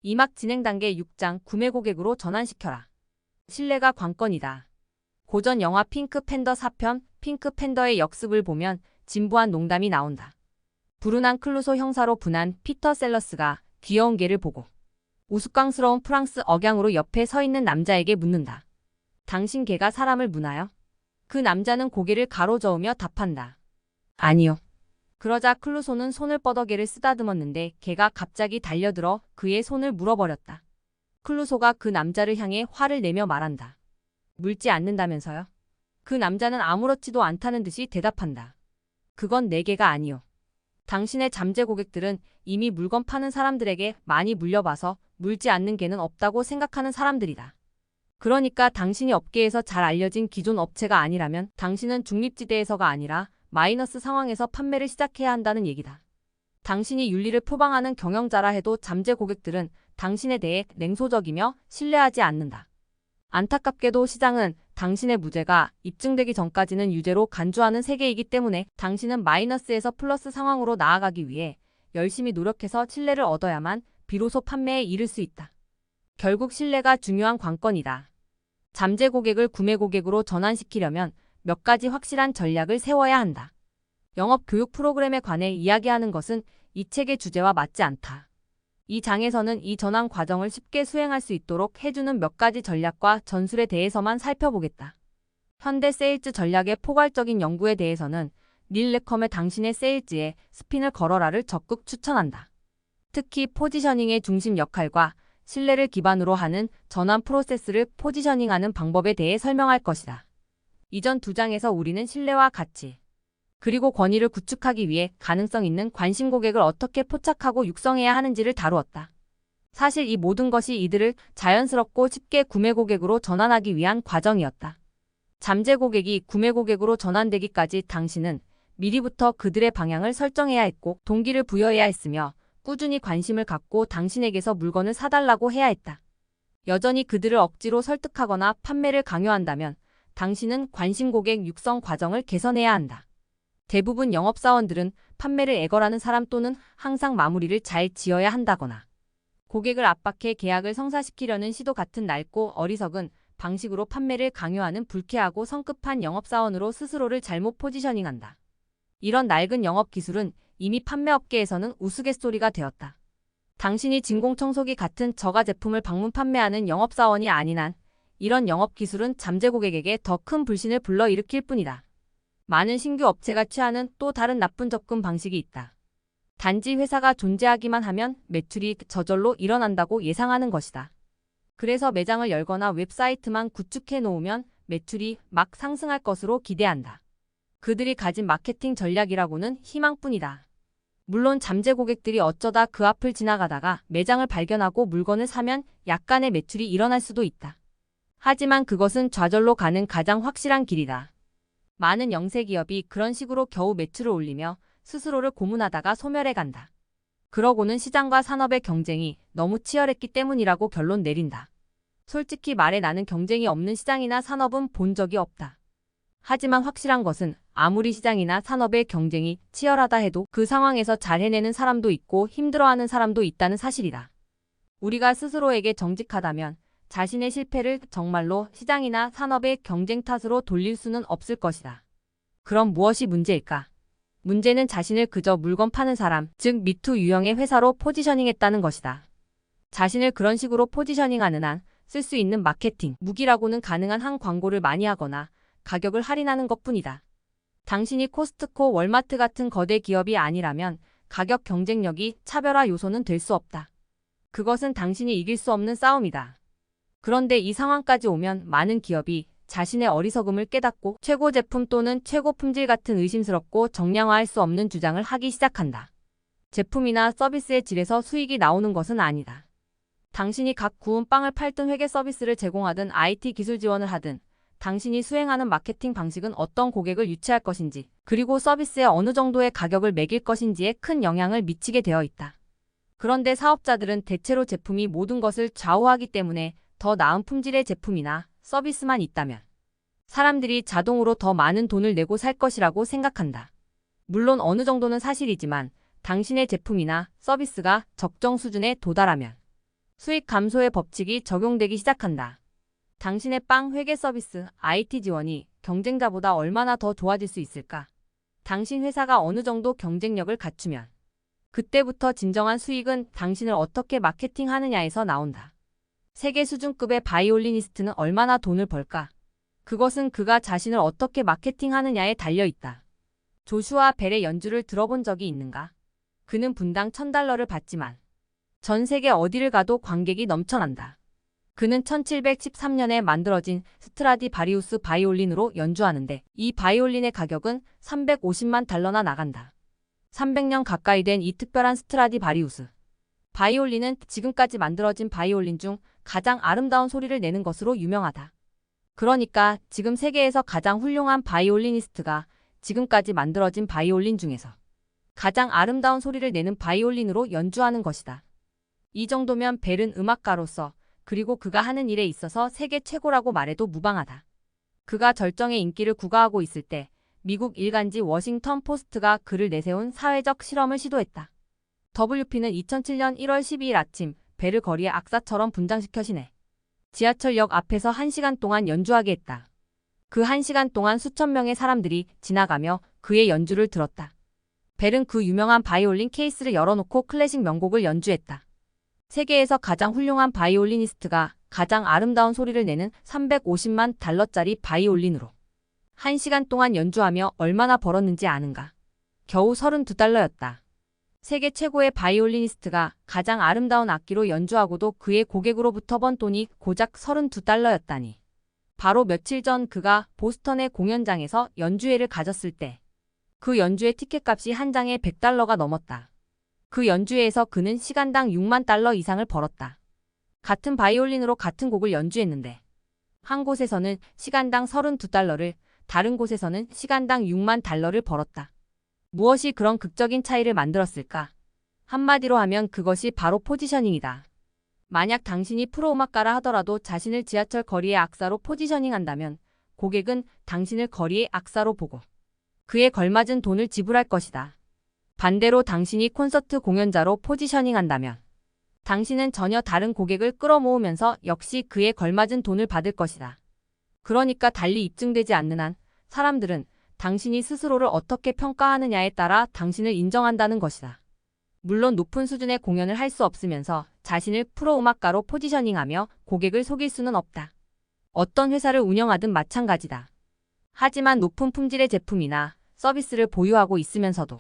이막 진행 단계 6장 구매 고객으로 전환시켜라. 신뢰가 관건이다. 고전 영화 핑크 팬더 4편 핑크 팬더의 역습을 보면 진부한 농담이 나온다. 불운한 클루소 형사로 분한 피터 셀러스가 귀여운 개를 보고 우스꽝스러운 프랑스 억양으로 옆에 서 있는 남자에게 묻는다. 당신 개가 사람을 무나요? 그 남자는 고개를 가로저으며 답한다. 아니요. 그러자 클루소는 손을 뻗어 개를 쓰다듬었는데 개가 갑자기 달려들어 그의 손을 물어버렸다. 클루소가 그 남자를 향해 화를 내며 말한다. 물지 않는다면서요? 그 남자는 아무렇지도 않다는 듯이 대답한다. 그건 내 개가 아니요. 당신의 잠재 고객들은 이미 물건 파는 사람들에게 많이 물려봐서 물지 않는 개는 없다고 생각하는 사람들이다. 그러니까 당신이 업계에서 잘 알려진 기존 업체가 아니라면 당신은 중립지대에서가 아니라 마이너스 상황에서 판매를 시작해야 한다는 얘기다. 당신이 윤리를 표방하는 경영자라 해도 잠재 고객들은 당신에 대해 냉소적이며 신뢰하지 않는다. 안타깝게도 시장은 당신의 무죄가 입증되기 전까지는 유죄로 간주하는 세계이기 때문에 당신은 마이너스에서 플러스 상황으로 나아가기 위해 열심히 노력해서 신뢰를 얻어야만 비로소 판매에 이를 수 있다. 결국 신뢰가 중요한 관건이다. 잠재 고객을 구매 고객으로 전환시키려면 몇 가지 확실한 전략을 세워야 한다. 영업 교육 프로그램에 관해 이야기하는 것은 이 책의 주제와 맞지 않다. 이 장에서는 이 전환 과정을 쉽게 수행할 수 있도록 해주는 몇 가지 전략과 전술에 대해서만 살펴보겠다. 현대 세일즈 전략의 포괄적인 연구에 대해서는 닐 레컴의 당신의 세일즈에 스핀을 걸어라를 적극 추천한다. 특히 포지셔닝의 중심 역할과 신뢰를 기반으로 하는 전환 프로세스를 포지셔닝하는 방법에 대해 설명할 것이다. 이전 두 장에서 우리는 신뢰와 가치, 그리고 권위를 구축하기 위해 가능성 있는 관심 고객을 어떻게 포착하고 육성해야 하는지를 다루었다. 사실 이 모든 것이 이들을 자연스럽고 쉽게 구매 고객으로 전환하기 위한 과정이었다. 잠재 고객이 구매 고객으로 전환되기까지 당신은 미리부터 그들의 방향을 설정해야 했고 동기를 부여해야 했으며 꾸준히 관심을 갖고 당신에게서 물건을 사달라고 해야 했다. 여전히 그들을 억지로 설득하거나 판매를 강요한다면 당신은 관심 고객 육성 과정을 개선해야 한다. 대부분 영업사원들은 판매를 애걸하는 사람 또는 항상 마무리를 잘 지어야 한다거나 고객을 압박해 계약을 성사시키려는 시도 같은 낡고 어리석은 방식으로 판매를 강요하는 불쾌하고 성급한 영업사원으로 스스로를 잘못 포지셔닝한다. 이런 낡은 영업 기술은 이미 판매업계에서는 우스갯소리가 되었다. 당신이 진공청소기 같은 저가 제품을 방문 판매하는 영업사원이 아닌 한 이런 영업 기술은 잠재 고객에게 더 큰 불신을 불러일으킬 뿐이다. 많은 신규 업체가 취하는 또 다른 나쁜 접근 방식이 있다. 단지 회사가 존재하기만 하면 매출이 저절로 일어난다고 예상하는 것이다. 그래서 매장을 열거나 웹사이트만 구축해 놓으면 매출이 막 상승할 것으로 기대한다. 그들이 가진 마케팅 전략이라고는 희망뿐이다. 물론 잠재 고객들이 어쩌다 그 앞을 지나가다가 매장을 발견하고 물건을 사면 약간의 매출이 일어날 수도 있다. 하지만 그것은 좌절로 가는 가장 확실한 길이다. 많은 영세 기업이 그런 식으로 겨우 매출을 올리며 스스로를 고문하다가 소멸해 간다. 그러고는 시장과 산업의 경쟁이 너무 치열했기 때문이라고 결론 내린다. 솔직히 말해 나는 경쟁이 없는 시장이나 산업은 본 적이 없다. 하지만 확실한 것은 아무리 시장이나 산업의 경쟁이 치열하다 해도 그 상황에서 잘 해내는 사람도 있고 힘들어하는 사람도 있다는 사실이다. 우리가 스스로에게 정직하다면 자신의 실패를 정말로 시장이나 산업의 경쟁 탓으로 돌릴 수는 없을 것이다. 그럼 무엇이 문제일까? 문제는 자신을 그저 물건 파는 사람, 즉 미투 유형의 회사로 포지셔닝했다는 것이다. 자신을 그런 식으로 포지셔닝하는 한 쓸 수 있는 마케팅, 무기라고는 가능한 한 광고를 많이 하거나 가격을 할인하는 것뿐이다. 당신이 코스트코, 월마트 같은 거대 기업이 아니라면 가격 경쟁력이 차별화 요소는 될 수 없다. 그것은 당신이 이길 수 없는 싸움이다. 그런데 이 상황까지 오면 많은 기업이 자신의 어리석음을 깨닫고 최고 제품 또는 최고 품질 같은 의심스럽고 정량화할 수 없는 주장을 하기 시작한다. 제품이나 서비스의 질에서 수익이 나오는 것은 아니다. 당신이 각 구운 빵을 팔든 회계 서비스를 제공하든 IT 기술 지원을 하든 당신이 수행하는 마케팅 방식은 어떤 고객을 유치할 것인지 그리고 서비스에 어느 정도의 가격을 매길 것인지에 큰 영향을 미치게 되어 있다. 그런데 사업자들은 대체로 제품이 모든 것을 좌우하기 때문에 더 나은 품질의 제품이나 서비스만 있다면 사람들이 자동으로 더 많은 돈을 내고 살 것이라고 생각한다. 물론 어느 정도는 사실이지만 당신의 제품이나 서비스가 적정 수준에 도달하면 수익 감소의 법칙이 적용되기 시작한다. 당신의 빵 회계 서비스, IT 지원이 경쟁자보다 얼마나 더 좋아질 수 있을까? 당신 회사가 어느 정도 경쟁력을 갖추면 그때부터 진정한 수익은 당신을 어떻게 마케팅하느냐에서 나온다. 세계 수준급의 바이올리니스트는 얼마나 돈을 벌까? 그것은 그가 자신을 어떻게 마케팅하느냐에 달려있다. 조슈아 벨의 연주를 들어본 적이 있는가? 그는 분당 $1,000를 받지만 전 세계 어디를 가도 관객이 넘쳐난다. 그는 1713년에 만들어진 스트라디바리우스 바이올린으로 연주하는데 이 바이올린의 가격은 $350만 나간다. 300년 가까이 된 이 특별한 스트라디바리우스 바이올린은 지금까지 만들어진 바이올린 중 가장 아름다운 소리를 내는 것으로 유명하다. 그러니까 지금 세계에서 가장 훌륭한 바이올리니스트가 지금까지 만들어진 바이올린 중에서 가장 아름다운 소리를 내는 바이올린으로 연주하는 것이다. 이 정도면 벨은 음악가로서 그리고 그가 하는 일에 있어서 세계 최고라고 말해도 무방하다. 그가 절정의 인기를 구가하고 있을 때 미국 일간지 워싱턴 포스트가 그를 내세운 사회적 실험을 시도했다. WP는 2007년 1월 12일 아침 벨을 거리에 악사처럼 분장시켜 시내 지하철역 앞에서 1시간 동안 연주하게 했다. 그 1시간 동안 수천 명의 사람들이 지나가며 그의 연주를 들었다. 벨은 그 유명한 바이올린 케이스를 열어놓고 클래식 명곡을 연주했다. 세계에서 가장 훌륭한 바이올리니스트가 가장 아름다운 소리를 내는 $350만 바이올린으로 1시간 동안 연주하며 얼마나 벌었는지 아는가? 겨우 $32였다. 세계 최고의 바이올리니스트가 가장 아름다운 악기로 연주하고도 그의 고객으로부터 번 돈이 고작 $32였다니. 바로 며칠 전 그가 보스턴의 공연장에서 연주회를 가졌을 때 그 연주회 티켓값이 한 장에 $100가 넘었다. 그 연주회에서 그는 시간당 $6만 이상을 벌었다. 같은 바이올린으로 같은 곡을 연주했는데 한 곳에서는 시간당 $32를, 다른 곳에서는 시간당 $6만 벌었다. 무엇이 그런 극적인 차이를 만들었을까? 한마디로 하면 그것이 바로 포지셔닝이다. 만약 당신이 프로 음악가라 하더라도 자신을 지하철 거리의 악사로 포지셔닝한다면 고객은 당신을 거리의 악사로 보고 그에 걸맞은 돈을 지불할 것이다. 반대로 당신이 콘서트 공연자로 포지셔닝한다면 당신은 전혀 다른 고객을 끌어모으면서 역시 그에 걸맞은 돈을 받을 것이다. 그러니까 달리 입증되지 않는 한 사람들은 당신이 스스로를 어떻게 평가하느냐에 따라 당신을 인정한다는 것이다. 물론 높은 수준의 공연을 할 수 없으면서 자신을 프로 음악가로 포지셔닝하며 고객을 속일 수는 없다. 어떤 회사를 운영하든 마찬가지다. 하지만 높은 품질의 제품이나 서비스를 보유하고 있으면서도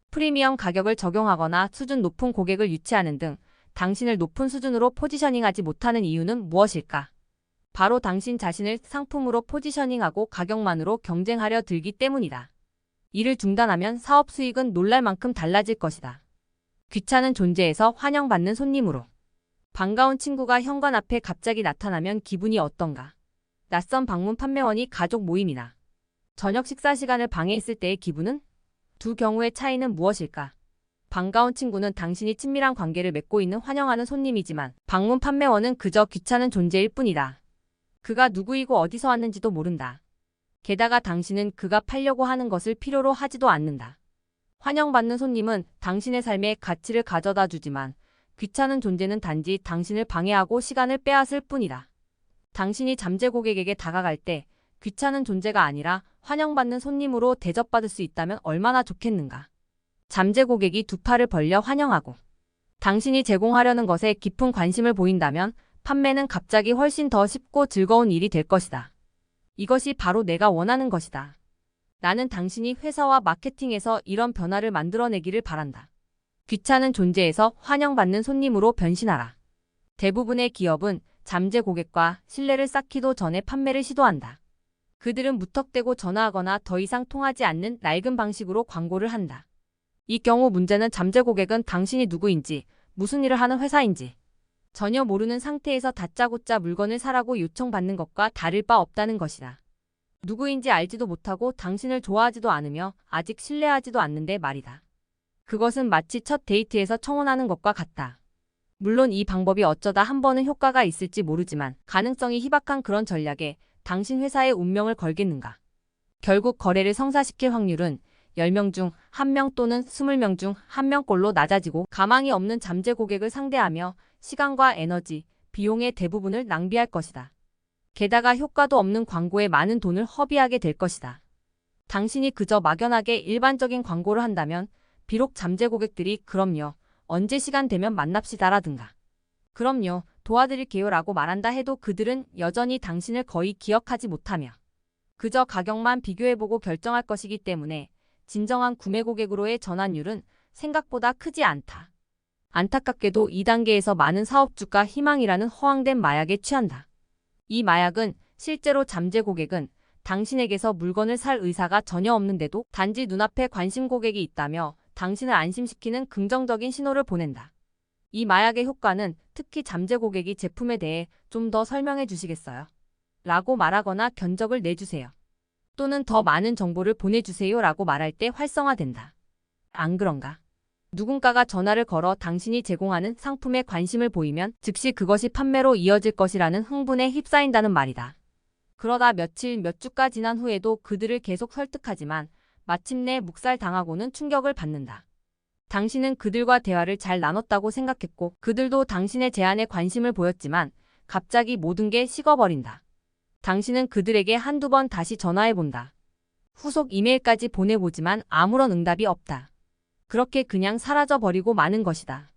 프리미엄 가격을 적용하거나 수준 높은 고객을 유치하는 등 당신을 높은 수준으로 포지셔닝하지 못하는 이유는 무엇일까? 바로 당신 자신을 상품으로 포지셔닝하고 가격만으로 경쟁하려 들기 때문이다. 이를 중단하면 사업 수익은 놀랄 만큼 달라질 것이다. 귀찮은 존재에서 환영받는 손님으로. 반가운 친구가 현관 앞에 갑자기 나타나면 기분이 어떤가? 낯선 방문 판매원이 가족 모임이나 저녁 식사 시간을 방해했을 때의 기분은? 두 경우의 차이는 무엇일까? 반가운 친구는 당신이 친밀한 관계를 맺고 있는 환영하는 손님이지만 방문 판매원은 그저 귀찮은 존재일 뿐이다. 그가 누구이고 어디서 왔는지도 모른다. 게다가 당신은 그가 팔려고 하는 것을 필요로 하지도 않는다. 환영받는 손님은 당신의 삶에 가치를 가져다 주지만 귀찮은 존재는 단지 당신을 방해하고 시간을 빼앗을 뿐이다. 당신이 잠재 고객에게 다가갈 때 귀찮은 존재가 아니라 환영받는 손님으로 대접받을 수 있다면 얼마나 좋겠는가. 잠재 고객이 두 팔을 벌려 환영하고 당신이 제공하려는 것에 깊은 관심을 보인다면 판매는 갑자기 훨씬 더 쉽고 즐거운 일이 될 것이다. 이것이 바로 내가 원하는 것이다. 나는 당신이 회사와 마케팅에서 이런 변화를 만들어내기를 바란다. 귀찮은 존재에서 환영받는 손님으로 변신하라. 대부분의 기업은 잠재 고객과 신뢰를 쌓기도 전에 판매를 시도한다. 그들은 무턱대고 전화하거나 더 이상 통하지 않는 낡은 방식으로 광고를 한다. 이 경우 문제는 잠재 고객은 당신이 누구인지, 무슨 일을 하는 회사인지 전혀 모르는 상태에서 다짜고짜 물건을 사라고 요청받는 것과 다를 바 없다는 것이다. 누구인지 알지도 못하고 당신을 좋아하지도 않으며 아직 신뢰하지도 않는데 말이다. 그것은 마치 첫 데이트에서 청혼하는 것과 같다. 물론 이 방법이 어쩌다 한 번은 효과가 있을지 모르지만 가능성이 희박한 그런 전략에 당신 회사의 운명을 걸겠는가? 결국 거래를 성사시킬 확률은 10명 중 1명 또는 20명 중 1명꼴로 낮아지고 가망이 없는 잠재 고객을 상대하며 시간과 에너지, 비용의 대부분을 낭비할 것이다. 게다가 효과도 없는 광고에 많은 돈을 허비하게 될 것이다. 당신이 그저 막연하게 일반적인 광고를 한다면 비록 잠재 고객들이 그럼요, 언제 시간 되면 만납시다라든가 그럼요, 도와드릴게요 라고 말한다 해도 그들은 여전히 당신을 거의 기억하지 못하며 그저 가격만 비교해보고 결정할 것이기 때문에 진정한 구매 고객으로의 전환율은 생각보다 크지 않다. 안타깝게도 2단계에서 많은 사업주가 희망이라는 허황된 마약에 취한다. 이 마약은 실제로 잠재 고객은 당신에게서 물건을 살 의사가 전혀 없는데도 단지 눈앞에 관심 고객이 있다며 당신을 안심시키는 긍정적인 신호를 보낸다. 이 마약의 효과는 특히 잠재 고객이 제품에 대해 좀 더 설명해 주시겠어요? 라고 말하거나 견적을 내주세요. 또는 더 많은 정보를 보내주세요 라고 말할 때 활성화된다. 안 그런가? 누군가가 전화를 걸어 당신이 제공하는 상품에 관심을 보이면 즉시 그것이 판매로 이어질 것이라는 흥분에 휩싸인다는 말이다. 그러다 며칠 몇 주가 지난 후에도 그들을 계속 설득하지만 마침내 묵살당하고는 충격을 받는다. 당신은 그들과 대화를 잘 나눴다고 생각했고 그들도 당신의 제안에 관심을 보였지만 갑자기 모든 게 식어버린다. 당신은 그들에게 한두 번 다시 전화해본다. 후속 이메일까지 보내보지만 아무런 응답이 없다. 그렇게 그냥 사라져버리고 마는 것이다.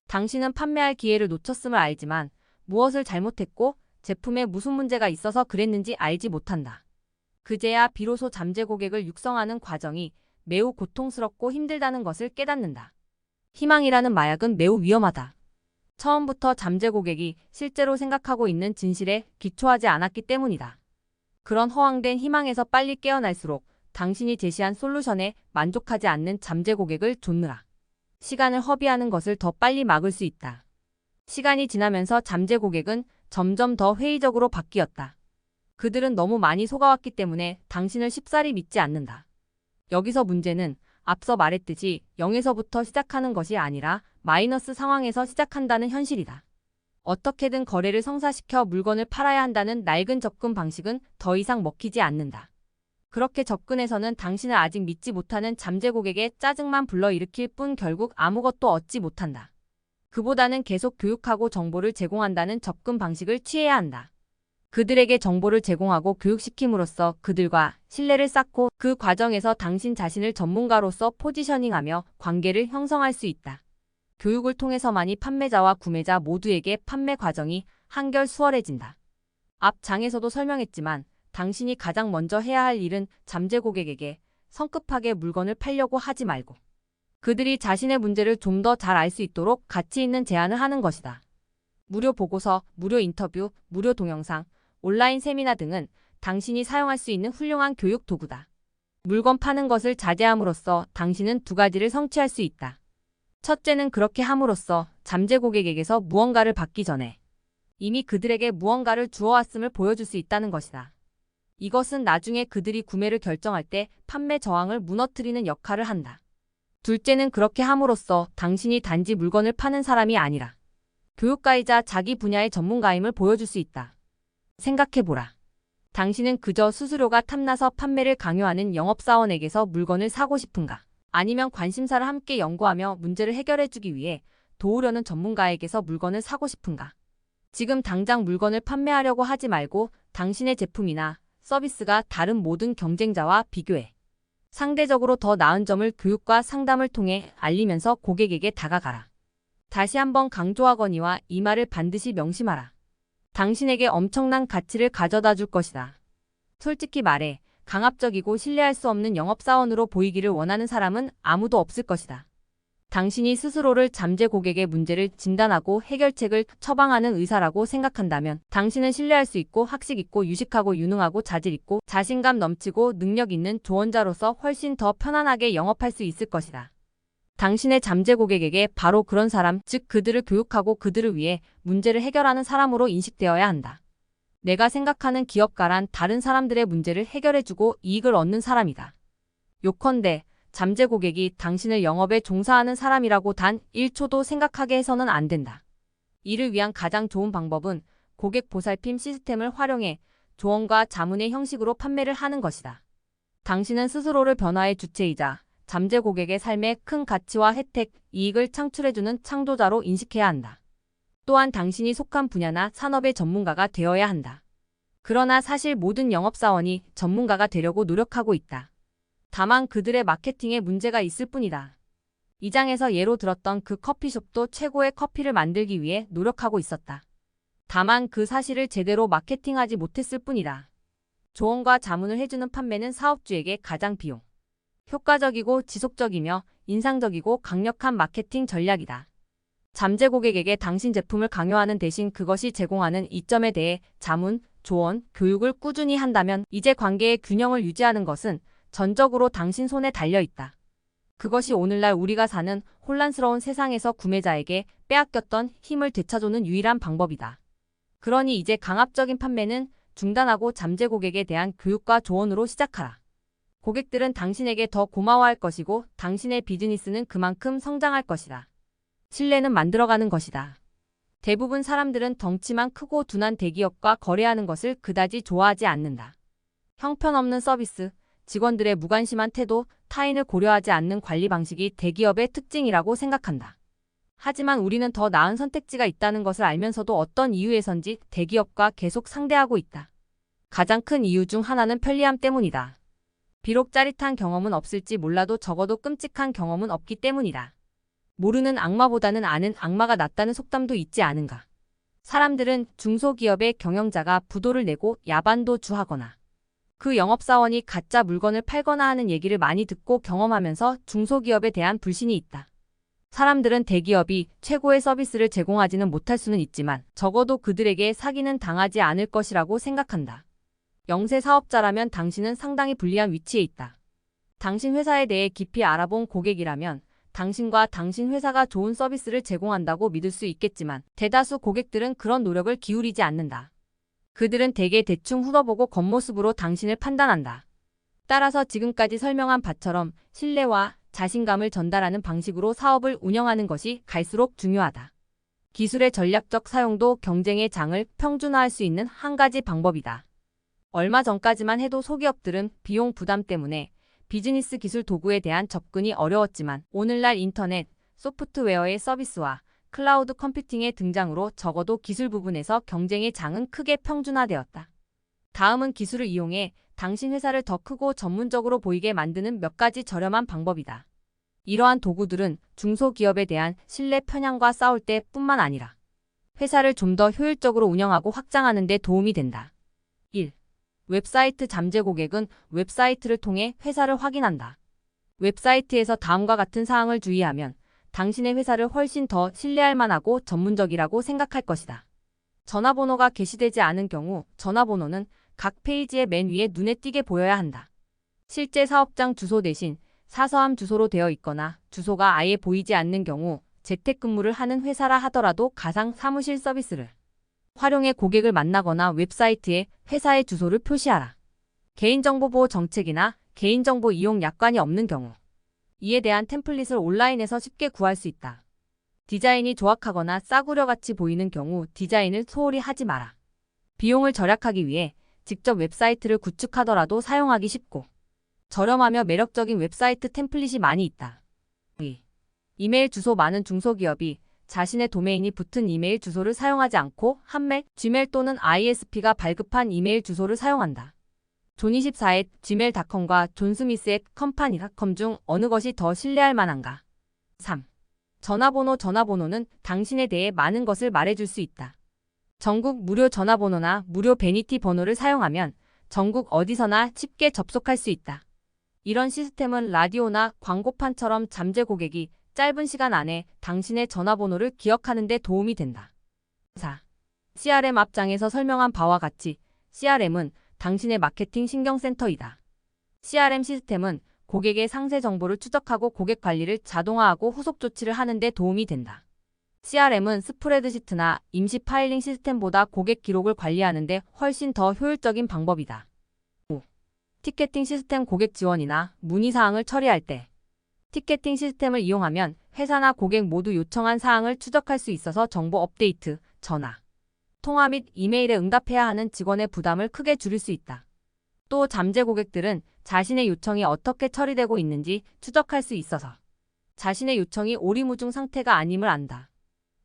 당신은 판매할 기회를 놓쳤음을 알지만 무엇을 잘못했고 제품에 무슨 문제가 있어서 그랬는지 알지 못한다. 그제야 비로소 잠재 고객을 육성하는 과정이 매우 고통스럽고 힘들다는 것을 깨닫는다. 희망이라는 마약은 매우 위험하다. 처음부터 잠재 고객이 실제로 생각하고 있는 진실에 기초하지 않았기 때문이다. 그런 허황된 희망에서 빨리 깨어날수록 당신이 제시한 솔루션에 만족하지 않는 잠재 고객을 좇느라 시간을 허비하는 것을 더 빨리 막을 수 있다. 시간이 지나면서 잠재 고객은 점점 더 회의적으로 바뀌었다. 그들은 너무 많이 속아왔기 때문에 당신을 쉽사리 믿지 않는다. 여기서 문제는 앞서 말했듯이 0에서부터 시작하는 것이 아니라 마이너스 상황에서 시작한다는 현실이다. 어떻게든 거래를 성사시켜 물건을 팔아야 한다는 낡은 접근 방식은 더 이상 먹히지 않는다. 그렇게 접근해서는 당신을 아직 믿지 못하는 잠재 고객의 짜증만 불러일으킬 뿐 결국 아무것도 얻지 못한다. 그보다는 계속 교육하고 정보를 제공한다는 접근 방식을 취해야 한다. 그들에게 정보를 제공하고 교육시킴으로써 그들과 신뢰를 쌓고 그 과정에서 당신 자신을 전문가로서 포지셔닝하며 관계를 형성할 수 있다. 교육을 통해서만이 판매자와 구매자 모두에게 판매 과정이 한결 수월해진다. 앞 장에서도 설명했지만 당신이 가장 먼저 해야 할 일은 잠재 고객에게 성급하게 물건을 팔려고 하지 말고 그들이 자신의 문제를 좀 더 잘 알 수 있도록 가치 있는 제안을 하는 것이다. 무료 보고서, 무료 인터뷰, 무료 동영상, 온라인 세미나 등은 당신이 사용할 수 있는 훌륭한 교육 도구다. 물건 파는 것을 자제함으로써 당신은 두 가지를 성취할 수 있다. 첫째는 그렇게 함으로써 잠재 고객에게서 무언가를 받기 전에 이미 그들에게 무언가를 주어왔음을 보여줄 수 있다는 것이다. 이것은 나중에 그들이 구매를 결정할 때 판매 저항을 무너뜨리는 역할을 한다. 둘째는 그렇게 함으로써 당신이 단지 물건을 파는 사람이 아니라 교육가이자 자기 분야의 전문가임을 보여줄 수 있다. 생각해보라. 당신은 그저 수수료가 탐나서 판매를 강요하는 영업사원에게서 물건을 사고 싶은가? 아니면 관심사를 함께 연구하며 문제를 해결해주기 위해 도우려는 전문가에게서 물건을 사고 싶은가? 지금 당장 물건을 판매하려고 하지 말고 당신의 제품이나 서비스가 다른 모든 경쟁자와 비교해 상대적으로 더 나은 점을 교육과 상담을 통해 알리면서 고객에게 다가가라. 다시 한번 강조하거니와 이 말을 반드시 명심하라. 당신에게 엄청난 가치를 가져다 줄 것이다. 솔직히 말해 강압적이고 신뢰할 수 없는 영업사원으로 보이기를 원하는 사람은 아무도 없을 것이다. 당신이 스스로를 잠재 고객의 문제를 진단하고 해결책을 처방하는 의사라고 생각한다면 당신은 신뢰할 수 있고 학식 있고 유식하고 유능하고 자질 있고 자신감 넘치고 능력 있는 조언자로서 훨씬 더 편안하게 영업할 수 있을 것이다. 당신의 잠재 고객에게 바로 그런 사람, 즉 그들을 교육하고 그들을 위해 문제를 해결하는 사람으로 인식되어야 한다. 내가 생각하는 기업가란 다른 사람들의 문제를 해결해주고 이익을 얻는 사람이다. 요컨대 잠재 고객이 당신을 영업에 종사하는 사람이라고 단 1초도 생각하게 해서는 안 된다. 이를 위한 가장 좋은 방법은 고객 보살핌 시스템을 활용해 조언과 자문의 형식으로 판매를 하는 것이다. 당신은 스스로를 변화의 주체이자 잠재 고객의 삶에 큰 가치와 혜택, 이익을 창출해주는 창조자로 인식해야 한다. 또한 당신이 속한 분야나 산업의 전문가가 되어야 한다. 그러나 사실 모든 영업사원이 전문가가 되려고 노력하고 있다. 다만 그들의 마케팅에 문제가 있을 뿐이다. 이 장에서 예로 들었던 그 커피숍도 최고의 커피를 만들기 위해 노력하고 있었다. 다만 그 사실을 제대로 마케팅하지 못했을 뿐이다. 조언과 자문을 해주는 판매는 사업주에게 가장 비용 효과적이고 지속적이며 인상적이고 강력한 마케팅 전략이다. 잠재 고객에게 당신 제품을 강요하는 대신 그것이 제공하는 이점에 대해 자문, 조언, 교육을 꾸준히 한다면 이제 관계의 균형을 유지하는 것은 전적으로 당신 손에 달려 있다. 그것이 오늘날 우리가 사는 혼란스러운 세상에서 구매자에게 빼앗겼던 힘을 되찾아주는 유일한 방법이다. 그러니 이제 강압적인 판매는 중단하고 잠재 고객에 대한 교육과 조언으로 시작하라. 고객들은 당신에게 더 고마워할 것이고 당신의 비즈니스는 그만큼 성장할 것이다. 신뢰는 만들어가는 것이다. 대부분 사람들은 덩치만 크고 둔한 대기업과 거래하는 것을 그다지 좋아하지 않는다. 형편없는 서비스, 직원들의 무관심한 태도, 타인을 고려하지 않는 관리 방식이 대기업의 특징이라고 생각한다. 하지만 우리는 더 나은 선택지가 있다는 것을 알면서도 어떤 이유에선지 대기업과 계속 상대하고 있다. 가장 큰 이유 중 하나는 편리함 때문이다. 비록 짜릿한 경험은 없을지 몰라도 적어도 끔찍한 경험은 없기 때문이다. 모르는 악마보다는 아는 악마가 낫다는 속담도 있지 않은가. 사람들은 중소기업의 경영자가 부도를 내고 야반도주하거나 그 영업사원이 가짜 물건을 팔거나 하는 얘기를 많이 듣고 경험하면서 중소기업에 대한 불신이 있다. 사람들은 대기업이 최고의 서비스를 제공하지는 못할 수는 있지만 적어도 그들에게 사기는 당하지 않을 것이라고 생각한다. 영세 사업자라면 당신은 상당히 불리한 위치에 있다. 당신 회사에 대해 깊이 알아본 고객이라면 당신과 당신 회사가 좋은 서비스를 제공한다고 믿을 수 있겠지만 대다수 고객들은 그런 노력을 기울이지 않는다. 그들은 대개 대충 훑어보고 겉모습으로 당신을 판단한다. 따라서 지금까지 설명한 바처럼 신뢰와 자신감을 전달하는 방식으로 사업을 운영하는 것이 갈수록 중요하다. 기술의 전략적 사용도 경쟁의 장을 평준화할 수 있는 한 가지 방법이다. 얼마 전까지만 해도 소기업들은 비용 부담 때문에 비즈니스 기술 도구에 대한 접근이 어려웠지만 오늘날 인터넷, 소프트웨어의 서비스와 클라우드 컴퓨팅의 등장으로 적어도 기술 부분에서 경쟁의 장은 크게 평준화되었다. 다음은 기술을 이용해 당신 회사를 더 크고 전문적으로 보이게 만드는 몇 가지 저렴한 방법이다. 이러한 도구들은 중소기업에 대한 신뢰 편향과 싸울 때뿐만 아니라 회사를 좀 더 효율적으로 운영하고 확장하는 데 도움이 된다. 1. 웹사이트 잠재 고객은 웹사이트를 통해 회사를 확인한다. 웹사이트에서 다음과 같은 사항을 주의하면 당신의 회사를 훨씬 더 신뢰할 만하고 전문적이라고 생각할 것이다. 전화번호가 게시되지 않은 경우 전화번호는 각 페이지의 맨 위에 눈에 띄게 보여야 한다. 실제 사업장 주소 대신 사서함 주소로 되어 있거나 주소가 아예 보이지 않는 경우 재택근무를 하는 회사라 하더라도 가상 사무실 서비스를 활용해 고객을 만나거나 웹사이트에 회사의 주소를 표시하라. 개인정보보호 정책이나 개인정보 이용 약관이 없는 경우 이에 대한 템플릿을 온라인에서 쉽게 구할 수 있다. 디자인이 조악하거나 싸구려같이 보이는 경우 디자인을 소홀히 하지 마라. 비용을 절약하기 위해 직접 웹사이트를 구축하더라도 사용하기 쉽고 저렴하며 매력적인 웹사이트 템플릿이 많이 있다. 2. 이메일 주소 많은 중소기업이 자신의 도메인이 붙은 이메일 주소를 사용하지 않고 한메일, gmail 또는 ISP가 발급한 이메일 주소를 사용한다. 존24의 gmail.com과 존스미스의 컴파니닷컴 중 어느 것이 더 신뢰할 만한가? 3. 전화번호는 당신에 대해 많은 것을 말해줄 수 있다. 전국 무료 전화번호나 무료 베니티 번호를 사용하면 전국 어디서나 쉽게 접속할 수 있다. 이런 시스템은 라디오나 광고판처럼 잠재 고객이 짧은 시간 안에 당신의 전화번호를 기억하는 데 도움이 된다. 4. CRM 앞장에서 설명한 바와 같이 CRM은 당신의 마케팅 신경센터이다. CRM 시스템은 고객의 상세 정보를 추적하고 고객 관리를 자동화하고 후속 조치를 하는 데 도움이 된다. CRM은 스프레드시트나 임시 파일링 시스템보다 고객 기록을 관리하는 데 훨씬 더 효율적인 방법이다. 5. 티켓팅 시스템 고객 지원이나 문의사항을 처리할 때 티켓팅 시스템을 이용하면 회사나 고객 모두 요청한 사항을 추적할 수 있어서 정보 업데이트, 전화, 통화 및 이메일에 응답해야 하는 직원의 부담을 크게 줄일 수 있다. 또 잠재 고객들은 자신의 요청이 어떻게 처리되고 있는지 추적할 수 있어서 자신의 요청이 오리무중 상태가 아님을 안다.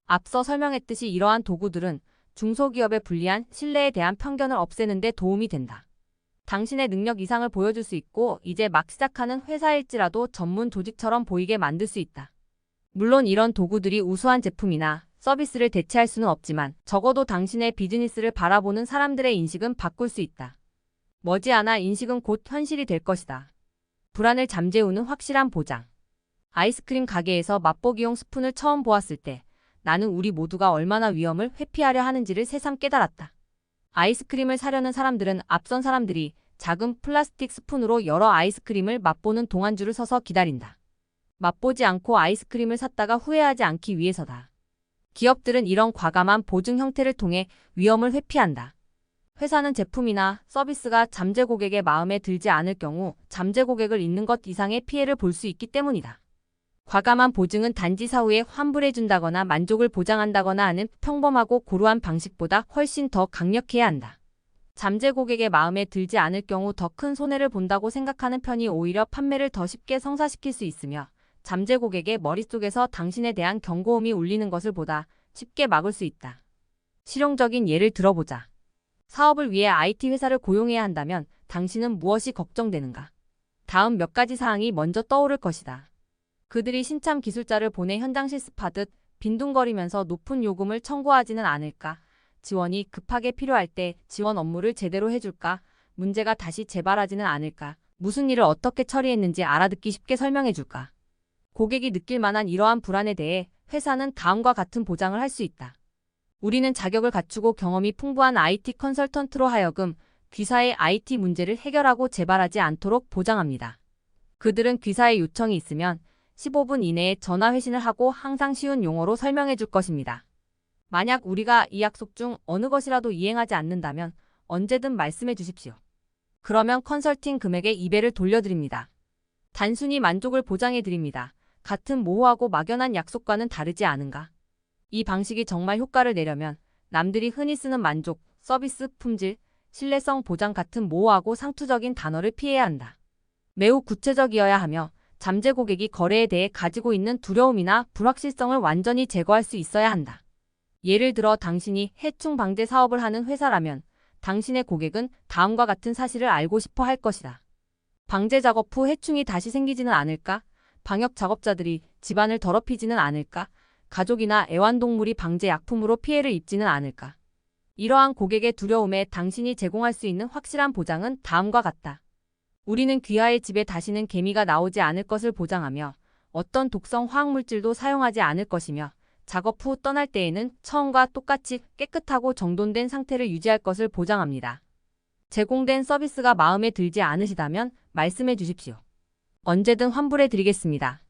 앞서 설명했듯이 이러한 도구들은 중소기업에 불리한 신뢰에 대한 편견을 없애는 데 도움이 된다. 당신의 능력 이상을 보여줄 수 있고 이제 막 시작하는 회사일지라도 전문 조직처럼 보이게 만들 수 있다. 물론 이런 도구들이 우수한 제품이나 서비스를 대체할 수는 없지만 적어도 당신의 비즈니스를 바라보는 사람들의 인식은 바꿀 수 있다. 머지않아 인식은 곧 현실이 될 것이다. 불안을 잠재우는 확실한 보장. 아이스크림 가게에서 맛보기용 스푼을 처음 보았을 때 나는 우리 모두가 얼마나 위험을 회피하려 하는지를 새삼 깨달았다. 아이스크림을 사려는 사람들은 앞선 사람들이 작은 플라스틱 스푼으로 여러 아이스크림을 맛보는 동안 줄을 서서 기다린다. 맛보지 않고 아이스크림을 샀다가 후회하지 않기 위해서다. 기업들은 이런 과감한 보증 형태를 통해 위험을 회피한다. 회사는 제품이나 서비스가 잠재 고객의 마음에 들지 않을 경우 잠재 고객을 잃는 것 이상의 피해를 볼 수 있기 때문이다. 과감한 보증은 단지 사후에 환불해준다거나 만족을 보장한다거나 하는 평범하고 고루한 방식보다 훨씬 더 강력해야 한다. 잠재 고객의 마음에 들지 않을 경우 더 큰 손해를 본다고 생각하는 편이 오히려 판매를 더 쉽게 성사시킬 수 있으며 잠재 고객의 머릿속에서 당신에 대한 경고음이 울리는 것을 보다 쉽게 막을 수 있다. 실용적인 예를 들어보자. 사업을 위해 IT 회사를 고용해야 한다면 당신은 무엇이 걱정되는가? 다음 몇 가지 사항이 먼저 떠오를 것이다. 그들이 신참 기술자를 보내 현장 실습하듯 빈둥거리면서 높은 요금을 청구하지는 않을까? 지원이 급하게 필요할 때 지원 업무를 제대로 해줄까? 문제가 다시 재발하지는 않을까? 무슨 일을 어떻게 처리했는지 알아듣기 쉽게 설명해줄까? 고객이 느낄 만한 이러한 불안에 대해 회사는 다음과 같은 보장을 할 수 있다. 우리는 자격을 갖추고 경험이 풍부한 IT 컨설턴트로 하여금 귀사의 IT 문제를 해결하고 재발하지 않도록 보장합니다. 그들은 귀사의 요청이 있으면 15분 이내에 전화 회신을 하고 항상 쉬운 용어로 설명해 줄 것입니다. 만약 우리가 이 약속 중 어느 것이라도 이행하지 않는다면 언제든 말씀해 주십시오. 그러면 컨설팅 금액의 2배를 돌려드립니다. 단순히 만족을 보장해 드립니다. 같은 모호하고 막연한 약속과는 다르지 않은가? 이 방식이 정말 효과를 내려면 남들이 흔히 쓰는 만족, 서비스, 품질, 신뢰성 보장 같은 모호하고 상투적인 단어를 피해야 한다. 매우 구체적이어야 하며 잠재 고객이 거래에 대해 가지고 있는 두려움이나 불확실성을 완전히 제거할 수 있어야 한다. 예를 들어 당신이 해충 방제 사업을 하는 회사라면 당신의 고객은 다음과 같은 사실을 알고 싶어 할 것이다. 방제 작업 후 해충이 다시 생기지는 않을까? 방역 작업자들이 집안을 더럽히지는 않을까? 가족이나 애완동물이 방제 약품으로 피해를 입지는 않을까? 이러한 고객의 두려움에 당신이 제공할 수 있는 확실한 보장은 다음과 같다. 우리는 귀하의 집에 다시는 개미가 나오지 않을 것을 보장하며 어떤 독성 화학물질도 사용하지 않을 것이며 작업 후 떠날 때에는 처음과 똑같이 깨끗하고 정돈된 상태를 유지할 것을 보장합니다. 제공된 서비스가 마음에 들지 않으시다면 말씀해 주십시오. 언제든 환불해 드리겠습니다.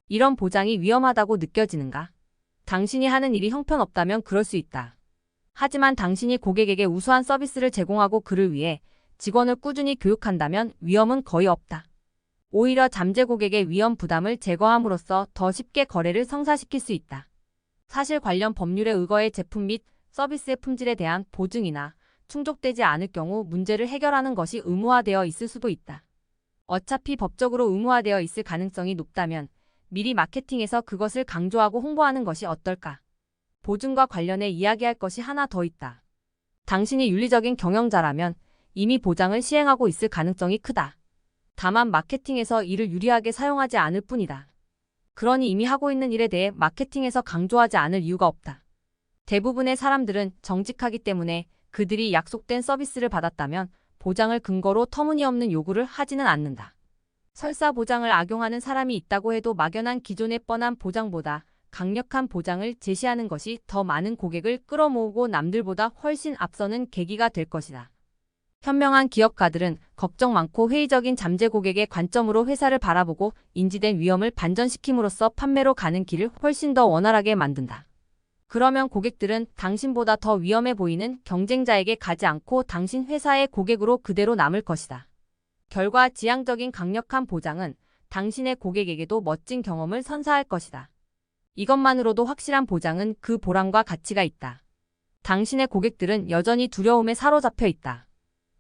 이런 보장이 위험하다고 느껴지는가? 당신이 하는 일이 형편없다면 그럴 수 있다. 하지만 당신이 고객에게 우수한 서비스를 제공하고 그를 위해 직원을 꾸준히 교육한다면 위험은 거의 없다. 오히려 잠재 고객의 위험 부담을 제거함으로써 더 쉽게 거래를 성사시킬 수 있다. 사실 관련 법률에 의거해 제품 및 서비스의 품질에 대한 보증이나 충족되지 않을 경우 문제를 해결하는 것이 의무화되어 있을 수도 있다. 어차피 법적으로 의무화되어 있을 가능성이 높다면 미리 마케팅에서 그것을 강조하고 홍보하는 것이 어떨까? 보증과 관련해 이야기할 것이 하나 더 있다. 당신이 윤리적인 경영자라면 이미 보장을 시행하고 있을 가능성이 크다. 다만 마케팅에서 이를 유리하게 사용하지 않을 뿐이다. 그러니 이미 하고 있는 일에 대해 마케팅에서 강조하지 않을 이유가 없다. 대부분의 사람들은 정직하기 때문에 그들이 약속된 서비스를 받았다면 보장을 근거로 터무니없는 요구를 하지는 않는다. 설사 보장을 악용하는 사람이 있다고 해도 막연한 기존의 뻔한 보장보다 강력한 보장을 제시하는 것이 더 많은 고객을 끌어모으고 남들보다 훨씬 앞서는 계기가 될 것이다. 현명한 기업가들은 걱정 많고 회의적인 잠재 고객의 관점으로 회사를 바라보고 인지된 위험을 반전시킴으로써 판매로 가는 길을 훨씬 더 원활하게 만든다. 그러면 고객들은 당신보다 더 위험해 보이는 경쟁자에게 가지 않고 당신 회사의 고객으로 그대로 남을 것이다. 결과 지향적인 강력한 보장은 당신의 고객에게도 멋진 경험을 선사할 것이다. 이것만으로도 확실한 보장은 그 보람과 가치가 있다. 당신의 고객들은 여전히 두려움에 사로잡혀 있다.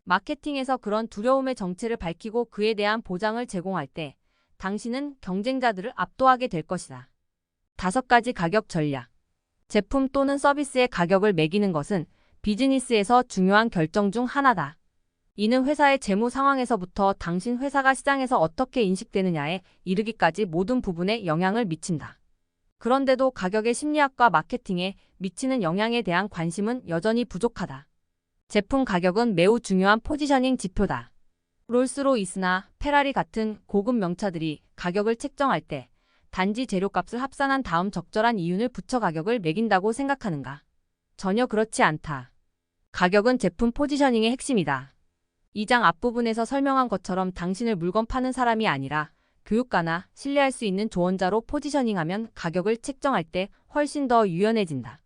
마케팅에서 그런 두려움의 정체를 밝히고 그에 대한 보장을 제공할 때 당신은 경쟁자들을 압도하게 될 것이다. 5가지 가격 전략. 제품 또는 서비스의 가격을 매기는 것은 비즈니스에서 중요한 결정 중 하나다. 이는 회사의 재무 상황에서부터 당신 회사가 시장에서 어떻게 인식되느냐에 이르기까지 모든 부분에 영향을 미친다. 그런데도 가격의 심리학과 마케팅에 미치는 영향에 대한 관심은 여전히 부족하다. 제품 가격은 매우 중요한 포지셔닝 지표다. 롤스로이스나 페라리 같은 고급 명차들이 가격을 책정할 때 단지 재료값을 합산한 다음 적절한 이윤을 붙여 가격을 매긴다고 생각하는가? 전혀 그렇지 않다. 가격은 제품 포지셔닝의 핵심이다. 이 장 앞부분에서 설명한 것처럼 당신을 물건 파는 사람이 아니라 교육가나 신뢰할 수 있는 조언자로 포지셔닝하면 가격을 책정할 때 훨씬 더 유연해진다.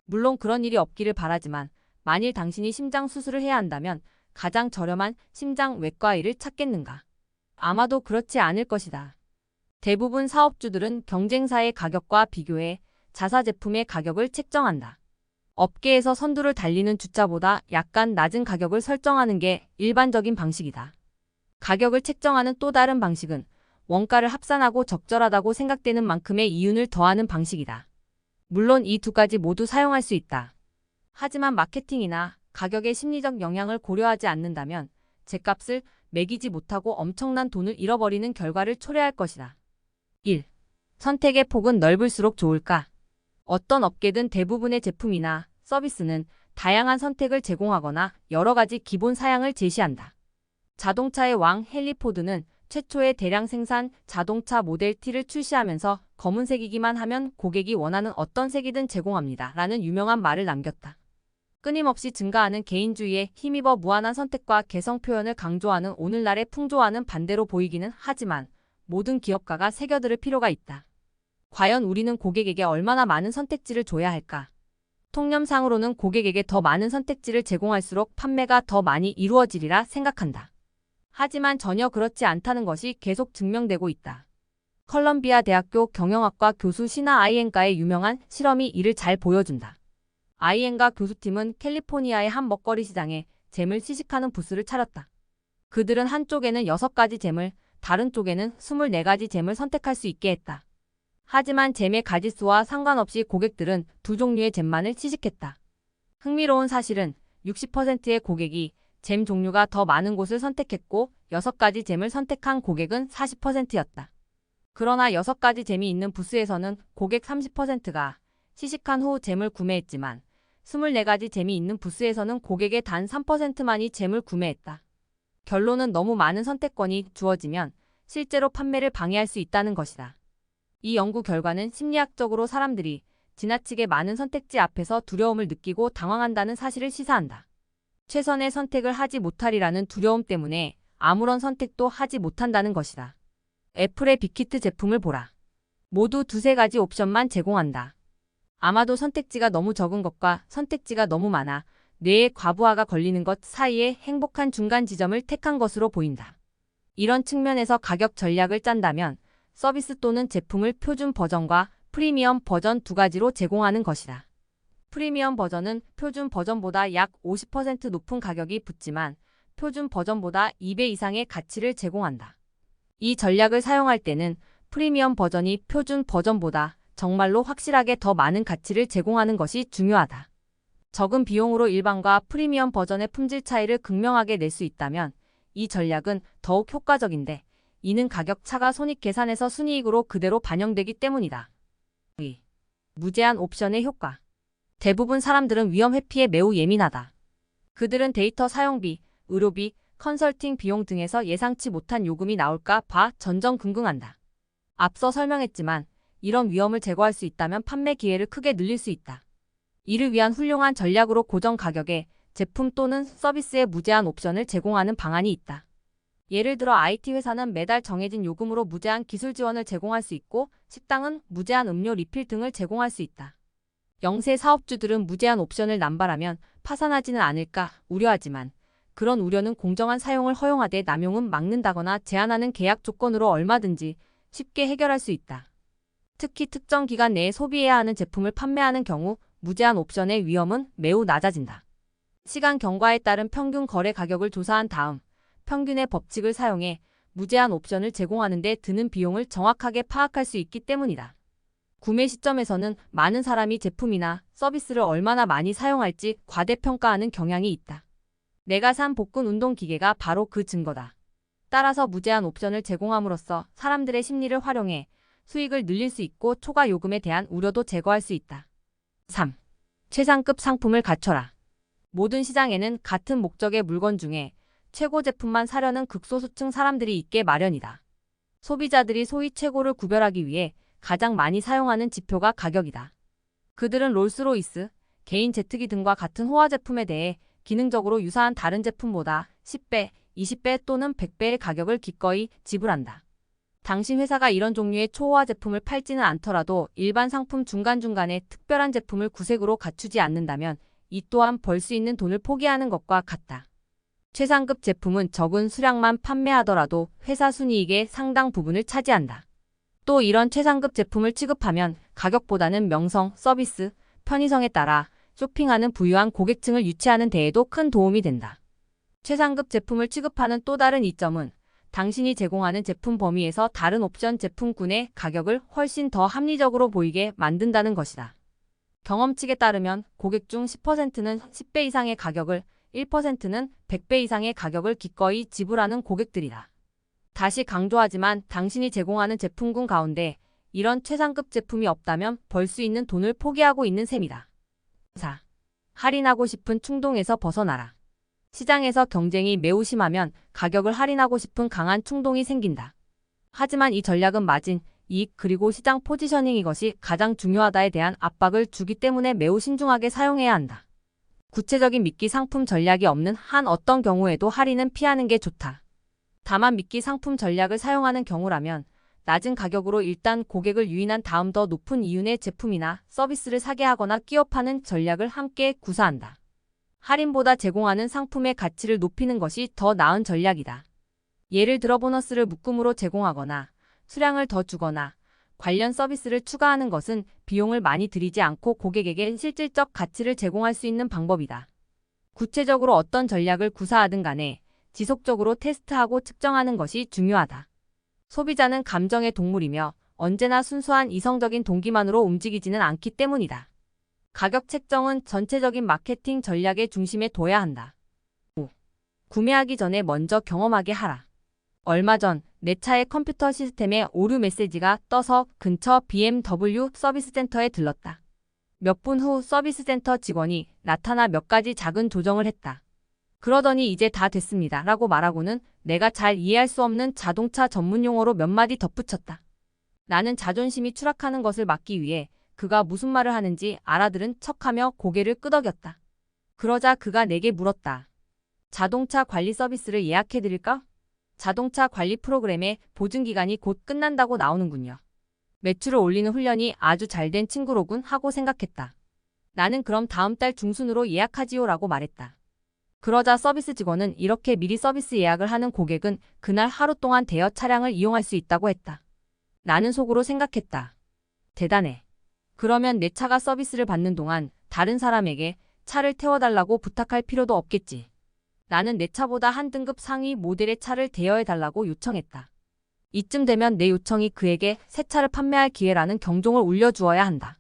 물론 그런 일이 없기를 바라지만 만일 당신이 심장 수술을 해야 한다면 가장 저렴한 심장 외과의를 찾겠는가? 아마도 그렇지 않을 것이다. 대부분 사업주들은 경쟁사의 가격과 비교해 자사 제품의 가격을 책정한다. 업계에서 선두를 달리는 주자보다 약간 낮은 가격을 설정하는 게 일반적인 방식이다. 가격을 책정하는 또 다른 방식은 원가를 합산하고 적절하다고 생각되는 만큼의 이윤을 더하는 방식이다. 물론 이 2가지 모두 사용할 수 있다. 하지만 마케팅이나 가격의 심리적 영향을 고려하지 않는다면 제값을 매기지 못하고 엄청난 돈을 잃어버리는 결과를 초래할 것이다. 1. 선택의 폭은 넓을수록 좋을까? 어떤 업계든 대부분의 제품이나 서비스는 다양한 선택을 제공하거나 여러 가지 기본 사양을 제시한다. 자동차의 왕 헨리 포드는 최초의 대량 생산 자동차 모델 T를 출시하면서 검은색이기만 하면 고객이 원하는 어떤 색이든 제공합니다. 라는 유명한 말을 남겼다. 끊임없이 증가하는 개인주의에 힘입어 무한한 선택과 개성 표현을 강조하는 오늘날의 풍조와는 반대로 보이기는 하지만 모든 기업가가 새겨들을 필요가 있다. 과연 우리는 고객에게 얼마나 많은 선택지를 줘야 할까? 통념상으로는 고객에게 더 많은 선택지를 제공할수록 판매가 더 많이 이루어지리라 생각한다. 하지만 전혀 그렇지 않다는 것이 계속 증명되고 있다. 컬럼비아 대학교 경영학과 교수 시나 아이엔가의 유명한 실험이 이를 잘 보여준다. 아이엔가 교수팀은 캘리포니아의 한 먹거리 시장에 잼을 시식하는 부스를 차렸다. 그들은 한쪽에는 6가지 잼을, 다른 쪽에는 24가지 잼을 선택할 수 있게 했다. 하지만 잼의 가짓수와 상관없이 고객들은 2종류의 잼만을 시식했다. 흥미로운 사실은 60%의 고객이 잼 종류가 더 많은 곳을 선택했고 6가지 잼을 선택한 고객은 40%였다. 그러나 6가지 잼이 있는 부스에서는 고객 30%가 시식한 후 잼을 구매했지만 24가지 잼이 있는 부스에서는 고객의 단 3%만이 잼을 구매했다. 결론은 너무 많은 선택권이 주어지면 실제로 판매를 방해할 수 있다는 것이다. 이 연구 결과는 심리학적으로 사람들이 지나치게 많은 선택지 앞에서 두려움을 느끼고 당황한다는 사실을 시사한다. 최선의 선택을 하지 못하리라는 두려움 때문에 아무런 선택도 하지 못한다는 것이다. 애플의 빅히트 제품을 보라. 모두 2-3가지 옵션만 제공한다. 아마도 선택지가 너무 적은 것과 선택지가 너무 많아 뇌에 과부하가 걸리는 것 사이의 행복한 중간 지점을 택한 것으로 보인다. 이런 측면에서 가격 전략을 짠다면 서비스 또는 제품을 표준 버전과 프리미엄 버전 2가지로 제공하는 것이다. 프리미엄 버전은 표준 버전보다 약 50% 높은 가격이 붙지만 표준 버전보다 2배 이상의 가치를 제공한다. 이 전략을 사용할 때는 프리미엄 버전이 표준 버전보다 정말로 확실하게 더 많은 가치를 제공하는 것이 중요하다. 적은 비용으로 일반과 프리미엄 버전의 품질 차이를 극명하게 낼 수 있다면 이 전략은 더욱 효과적인데 이는 가격 차가 손익 계산에서 순이익으로 그대로 반영되기 때문이다. 2. 무제한 옵션의 효과. 대부분 사람들은 위험 회피에 매우 예민하다. 그들은 데이터 사용비, 의료비, 컨설팅 비용 등에서 예상치 못한 요금이 나올까 봐 전전긍긍한다. 앞서 설명했지만 이런 위험을 제거할 수 있다면 판매 기회를 크게 늘릴 수 있다. 이를 위한 훌륭한 전략으로 고정 가격에 제품 또는 서비스의 무제한 옵션을 제공하는 방안이 있다. 예를 들어 IT 회사는 매달 정해진 요금으로 무제한 기술 지원을 제공할 수 있고 식당은 무제한 음료 리필 등을 제공할 수 있다. 영세 사업주들은 무제한 옵션을 남발하면 파산하지는 않을까 우려하지만 그런 우려는 공정한 사용을 허용하되 남용은 막는다거나 제한하는 계약 조건으로 얼마든지 쉽게 해결할 수 있다. 특히 특정 기간 내에 소비해야 하는 제품을 판매하는 경우 무제한 옵션의 위험은 매우 낮아진다. 시간 경과에 따른 평균 거래 가격을 조사한 다음 평균의 법칙을 사용해 무제한 옵션을 제공하는 데 드는 비용을 정확하게 파악할 수 있기 때문이다. 구매 시점에서는 많은 사람이 제품이나 서비스를 얼마나 많이 사용할지 과대평가하는 경향이 있다. 내가 산 복근 운동 기계가 바로 그 증거다. 따라서 무제한 옵션을 제공함으로써 사람들의 심리를 활용해 수익을 늘릴 수 있고 초과 요금에 대한 우려도 제거할 수 있다. 3. 최상급 상품을 갖춰라. 모든 시장에는 같은 목적의 물건 중에 최고 제품만 사려는 극소수층 사람들이 있게 마련이다. 소비자들이 소위 최고를 구별하기 위해 가장 많이 사용하는 지표가 가격이다. 그들은 롤스로이스, 개인 제트기 등과 같은 호화 제품에 대해 기능적으로 유사한 다른 제품보다 10배, 20배 또는 100배의 가격을 기꺼이 지불한다. 당신 회사가 이런 종류의 초호화 제품을 팔지는 않더라도 일반 상품 중간중간에 특별한 제품을 구색으로 갖추지 않는다면 이 또한 벌 수 있는 돈을 포기하는 것과 같다. 최상급 제품은 적은 수량만 판매하더라도 회사 순이익의 상당 부분을 차지한다. 또 이런 최상급 제품을 취급하면 가격보다는 명성, 서비스, 편의성에 따라 쇼핑하는 부유한 고객층을 유치하는 데에도 큰 도움이 된다. 최상급 제품을 취급하는 또 다른 이점은 당신이 제공하는 제품 범위에서 다른 옵션 제품군의 가격을 훨씬 더 합리적으로 보이게 만든다는 것이다. 경험칙에 따르면 고객 중 10%는 10배 이상의 가격을, 1%는 100배 이상의 가격을 기꺼이 지불하는 고객들이다. 다시 강조하지만 당신이 제공하는 제품군 가운데 이런 최상급 제품이 없다면 벌 수 있는 돈을 포기하고 있는 셈이다. 4. 할인하고 싶은 충동에서 벗어나라. 시장에서 경쟁이 매우 심하면 가격을 할인하고 싶은 강한 충동이 생긴다. 하지만 이 전략은 마진, 이익 그리고 시장 포지셔닝 이것이 가장 중요하다에 대한 압박을 주기 때문에 매우 신중하게 사용해야 한다. 구체적인 미끼 상품 전략이 없는 한 어떤 경우에도 할인은 피하는 게 좋다. 다만 미끼 상품 전략을 사용하는 경우라면 낮은 가격으로 일단 고객을 유인한 다음 더 높은 이윤의 제품이나 서비스를 사게 하거나 끼어 파는 전략을 함께 구사한다. 할인보다 제공하는 상품의 가치를 높이는 것이 더 나은 전략이다. 예를 들어 보너스를 묶음으로 제공하거나 수량을 더 주거나 관련 서비스를 추가하는 것은 비용을 많이 들이지 않고 고객에게 실질적 가치를 제공할 수 있는 방법이다. 구체적으로 어떤 전략을 구사하든 간에 지속적으로 테스트하고 측정하는 것이 중요하다. 소비자는 감정의 동물이며 언제나 순수한 이성적인 동기만으로 움직이지는 않기 때문이다. 가격 책정은 전체적인 마케팅 전략의 중심에 둬야 한다. 5. 구매하기 전에 먼저 경험하게 하라. 얼마 전 내 차의 컴퓨터 시스템에 오류 메시지가 떠서 근처 BMW 서비스 센터에 들렀다. 몇 분 후 서비스 센터 직원이 나타나 몇 가지 작은 조정을 했다. 그러더니 이제 다 됐습니다 라고 말하고는 내가 잘 이해할 수 없는 자동차 전문 용어로 몇 마디 덧붙였다. 나는 자존심이 추락하는 것을 막기 위해 그가 무슨 말을 하는지 알아들은 척하며 고개를 끄덕였다. 그러자 그가 내게 물었다. 자동차 관리 서비스를 예약해드릴까? 자동차 관리 프로그램의 보증기간이 곧 끝난다고 나오는군요. 매출을 올리는 훈련이 아주 잘된 친구로군 하고 생각했다. 나는 그럼 다음 달 중순으로 예약하지요 라고 말했다. 그러자 서비스 직원은 이렇게 미리 서비스 예약을 하는 고객은 그날 하루 동안 대여 차량을 이용할 수 있다고 했다. 나는 속으로 생각했다. 대단해. 그러면 내 차가 서비스를 받는 동안 다른 사람에게 차를 태워달라고 부탁할 필요도 없겠지. 나는 내 차보다 한 등급 상위 모델의 차를 대여해달라고 요청했다. 이쯤 되면 내 요청이 그에게 새 차를 판매할 기회라는 경종을 울려주어야 한다.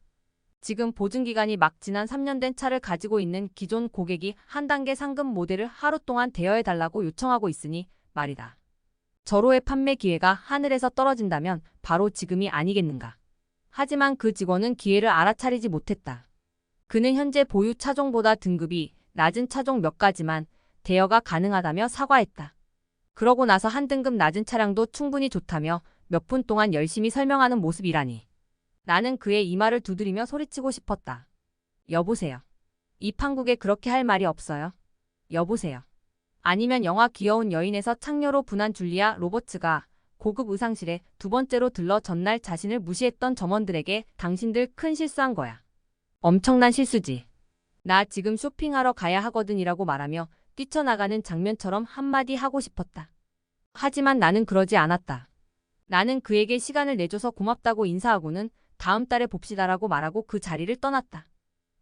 지금 보증기간이 막 지난 3년 된 차를 가지고 있는 기존 고객이 한 단계 상급 모델을 하루 동안 대여해달라고 요청하고 있으니 말이다. 절호의 판매 기회가 하늘에서 떨어진다면 바로 지금이 아니겠는가. 하지만 그 직원은 기회를 알아차리지 못했다. 그는 현재 보유 차종보다 등급이 낮은 차종 몇 가지만 대여가 가능하다며 사과했다. 그러고 나서 한 등급 낮은 차량도 충분히 좋다며 몇 분 동안 열심히 설명하는 모습이라니. 나는 그의 이 말을 두드리며 소리치고 싶었다. 여보세요. 이 판국에 그렇게 할 말이 없어요. 여보세요. 아니면 영화 귀여운 여인에서 창녀로 분한 줄리아 로버츠가 고급 의상실에 두 번째로 들러 전날 자신을 무시했던 점원들에게 당신들 큰 실수한 거야. 엄청난 실수지. 나 지금 쇼핑하러 가야 하거든이라고 말하며 뛰쳐나가는 장면처럼 한마디 하고 싶었다. 하지만 나는 그러지 않았다. 나는 그에게 시간을 내줘서 고맙다고 인사하고는 다음 달에 봅시다라고 말하고 그 자리를 떠났다.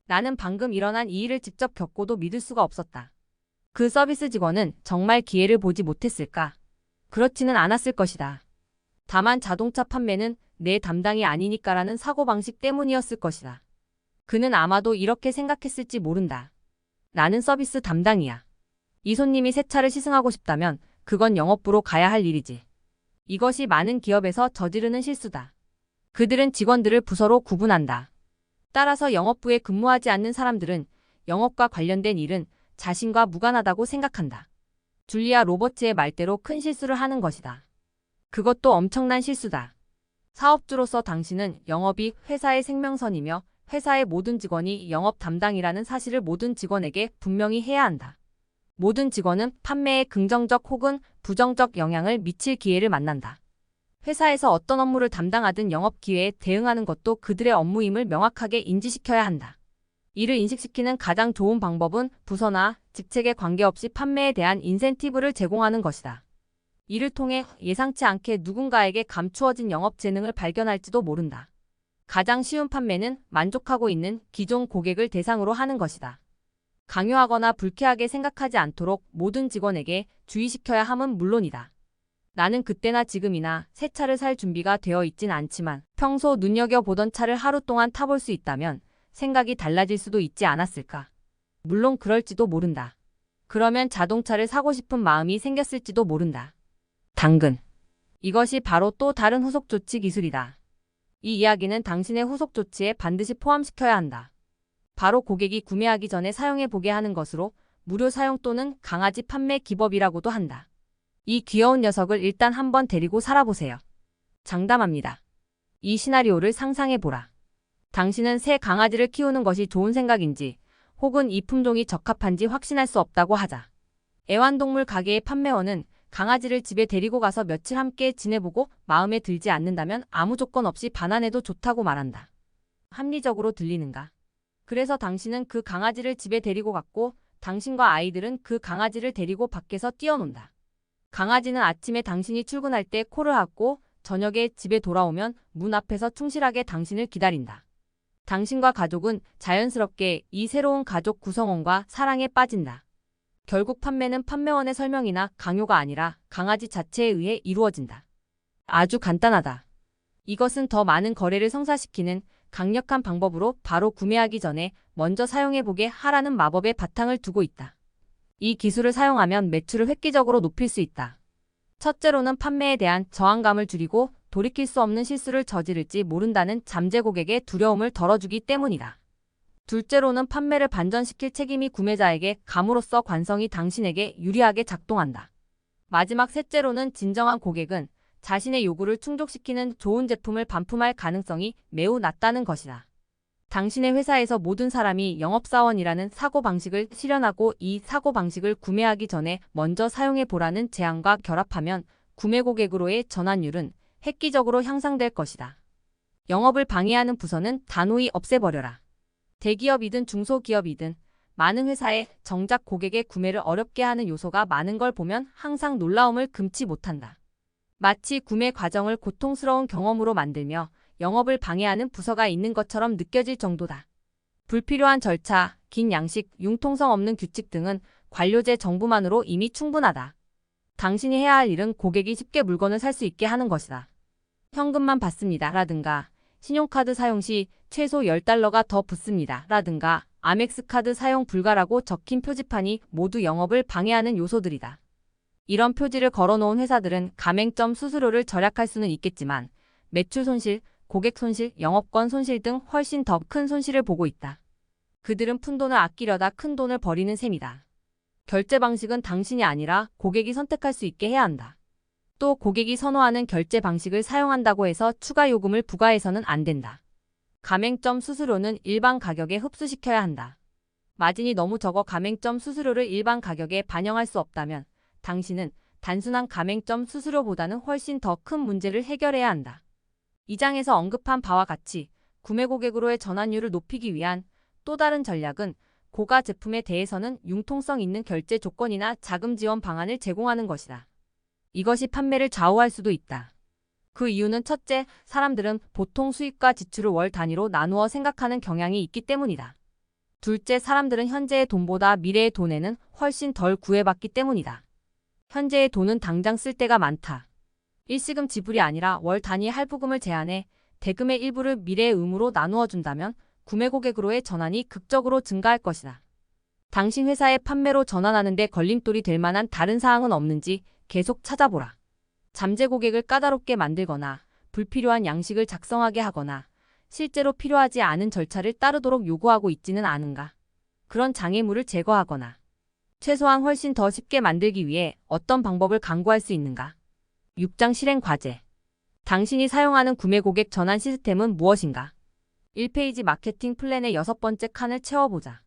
나는 방금 일어난 이 일을 직접 겪고도 믿을 수가 없었다. 그 서비스 직원은 정말 기회를 보지 못했을까? 그렇지는 않았을 것이다. 다만 자동차 판매는 내 담당이 아니니까라는 사고방식 때문이었을 것이다. 그는 아마도 이렇게 생각했을지 모른다. 나는 서비스 담당이야. 이 손님이 새 차를 시승하고 싶다면 그건 영업부로 가야 할 일이지. 이것이 많은 기업에서 저지르는 실수다. 그들은 직원들을 부서로 구분한다. 따라서 영업부에 근무하지 않는 사람들은 영업과 관련된 일은 자신과 무관하다고 생각한다. 줄리아 로버츠의 말대로 큰 실수를 하는 것이다. 그것도 엄청난 실수다. 사업주로서 당신은 영업이 회사의 생명선이며 회사의 모든 직원이 영업 담당이라는 사실을 모든 직원에게 분명히 해야 한다. 모든 직원은 판매에 긍정적 혹은 부정적 영향을 미칠 기회를 만난다. 회사에서 어떤 업무를 담당하든 영업 기회에 대응하는 것도 그들의 업무임을 명확하게 인지시켜야 한다. 이를 인식시키는 가장 좋은 방법은 부서나 직책에 관계없이 판매에 대한 인센티브를 제공하는 것이다. 이를 통해 예상치 않게 누군가에게 감추어진 영업 재능을 발견할지도 모른다. 가장 쉬운 판매는 만족하고 있는 기존 고객을 대상으로 하는 것이다. 강요하거나 불쾌하게 생각하지 않도록 모든 직원에게 주의시켜야 함은 물론이다. 나는 그때나 지금이나 새 차를 살 준비가 되어 있진 않지만 평소 눈여겨보던 차를 하루 동안 타볼 수 있다면 생각이 달라질 수도 있지 않았을까. 물론 그럴지도 모른다. 그러면 자동차를 사고 싶은 마음이 생겼을지도 모른다. 당근. 이것이 바로 또 다른 후속 조치 기술이다. 이 이야기는 당신의 후속 조치에 반드시 포함시켜야 한다. 바로 고객이 구매하기 전에 사용해보게 하는 것으로 무료 사용 또는 강아지 판매 기법이라고도 한다. 이 귀여운 녀석을 일단 한번 데리고 살아보세요. 장담합니다. 이 시나리오를 상상해보라. 당신은 새 강아지를 키우는 것이 좋은 생각인지 혹은 이 품종이 적합한지 확신할 수 없다고 하자. 애완동물 가게의 판매원은 강아지를 집에 데리고 가서 며칠 함께 지내보고 마음에 들지 않는다면 아무 조건 없이 반환해도 좋다고 말한다. 합리적으로 들리는가? 그래서 당신은 그 강아지를 집에 데리고 갔고 당신과 아이들은 그 강아지를 데리고 밖에서 뛰어논다. 강아지는 아침에 당신이 출근할 때 코를 핥고 저녁에 집에 돌아오면 문 앞에서 충실하게 당신을 기다린다. 당신과 가족은 자연스럽게 이 새로운 가족 구성원과 사랑에 빠진다. 결국 판매는 판매원의 설명이나 강요가 아니라 강아지 자체에 의해 이루어진다. 아주 간단하다. 이것은 더 많은 거래를 성사시키는 강력한 방법으로 바로 구매하기 전에 먼저 사용해보게 하라는 마법의 바탕을 두고 있다. 이 기술을 사용하면 매출을 획기적으로 높일 수 있다. 첫째로는 판매에 대한 저항감을 줄이고 돌이킬 수 없는 실수를 저지를지 모른다는 잠재 고객의 두려움을 덜어주기 때문이다. 둘째로는 판매를 반전시킬 책임이 구매자에게 감으로써 관성이 당신에게 유리하게 작동한다. 마지막 셋째로는 진정한 고객은 자신의 요구를 충족시키는 좋은 제품을 반품할 가능성이 매우 낮다는 것이다. 당신의 회사에서 모든 사람이 영업사원이라는 사고방식을 실현하고 이 사고방식을 구매하기 전에 먼저 사용해보라는 제안과 결합하면 구매 고객으로의 전환율은 획기적으로 향상될 것이다. 영업을 방해하는 부서는 단호히 없애버려라. 대기업이든 중소기업이든 많은 회사에 정작 고객의 구매를 어렵게 하는 요소가 많은 걸 보면 항상 놀라움을 금치 못한다. 마치 구매 과정을 고통스러운 경험으로 만들며 영업을 방해하는 부서가 있는 것처럼 느껴질 정도다. 불필요한 절차, 긴 양식, 융통성 없는 규칙 등은 관료제 정부만으로 이미 충분하다. 당신이 해야 할 일은 고객이 쉽게 물건을 살 수 있게 하는 것이다. 현금만 받습니다. 라든가 신용카드 사용 시 최소 $10가 더 붙습니다. 라든가 아멕스 카드 사용 불가라고 적힌 표지판이 모두 영업을 방해하는 요소들이다. 이런 표지를 걸어놓은 회사들은 가맹점 수수료를 절약할 수는 있겠지만 매출 손실, 고객 손실, 영업권 손실 등 훨씬 더 큰 손실을 보고 있다. 그들은 푼돈을 아끼려다 큰 돈을 버리는 셈이다. 결제 방식은 당신이 아니라 고객이 선택할 수 있게 해야 한다. 또 고객이 선호하는 결제 방식을 사용한다고 해서 추가 요금을 부과해서는 안 된다. 가맹점 수수료는 일반 가격에 흡수시켜야 한다. 마진이 너무 적어 가맹점 수수료를 일반 가격에 반영할 수 없다면 당신은 단순한 가맹점 수수료보다는 훨씬 더 큰 문제를 해결해야 한다. 이 장에서 언급한 바와 같이 구매 고객으로의 전환율을 높이기 위한 또 다른 전략은 고가 제품에 대해서는 융통성 있는 결제 조건이나 자금 지원 방안을 제공하는 것이다. 이것이 판매를 좌우할 수도 있다. 그 이유는 첫째, 사람들은 보통 수입과 지출을 월 단위로 나누어 생각하는 경향이 있기 때문이다. 둘째, 사람들은 현재의 돈보다 미래의 돈에는 훨씬 덜 구애받기 때문이다. 현재의 돈은 당장 쓸 때가 많다. 일시금 지불이 아니라 월 단위의 할부금을 제한해 대금의 일부를 미래의 의무로 나누어 준다면 구매 고객으로의 전환이 극적으로 증가할 것이다. 당신 회사의 판매로 전환하는 데 걸림돌이 될 만한 다른 사항은 없는지 계속 찾아보라. 잠재 고객을 까다롭게 만들거나 불필요한 양식을 작성하게 하거나 실제로 필요하지 않은 절차를 따르도록 요구하고 있지는 않은가. 그런 장애물을 제거하거나 최소한 훨씬 더 쉽게 만들기 위해 어떤 방법을 강구할 수 있는가. 6장 실행 과제. 당신이 사용하는 구매 고객 전환 시스템은 무엇인가? 1페이지 마케팅 플랜의 6번째 칸을 채워보자.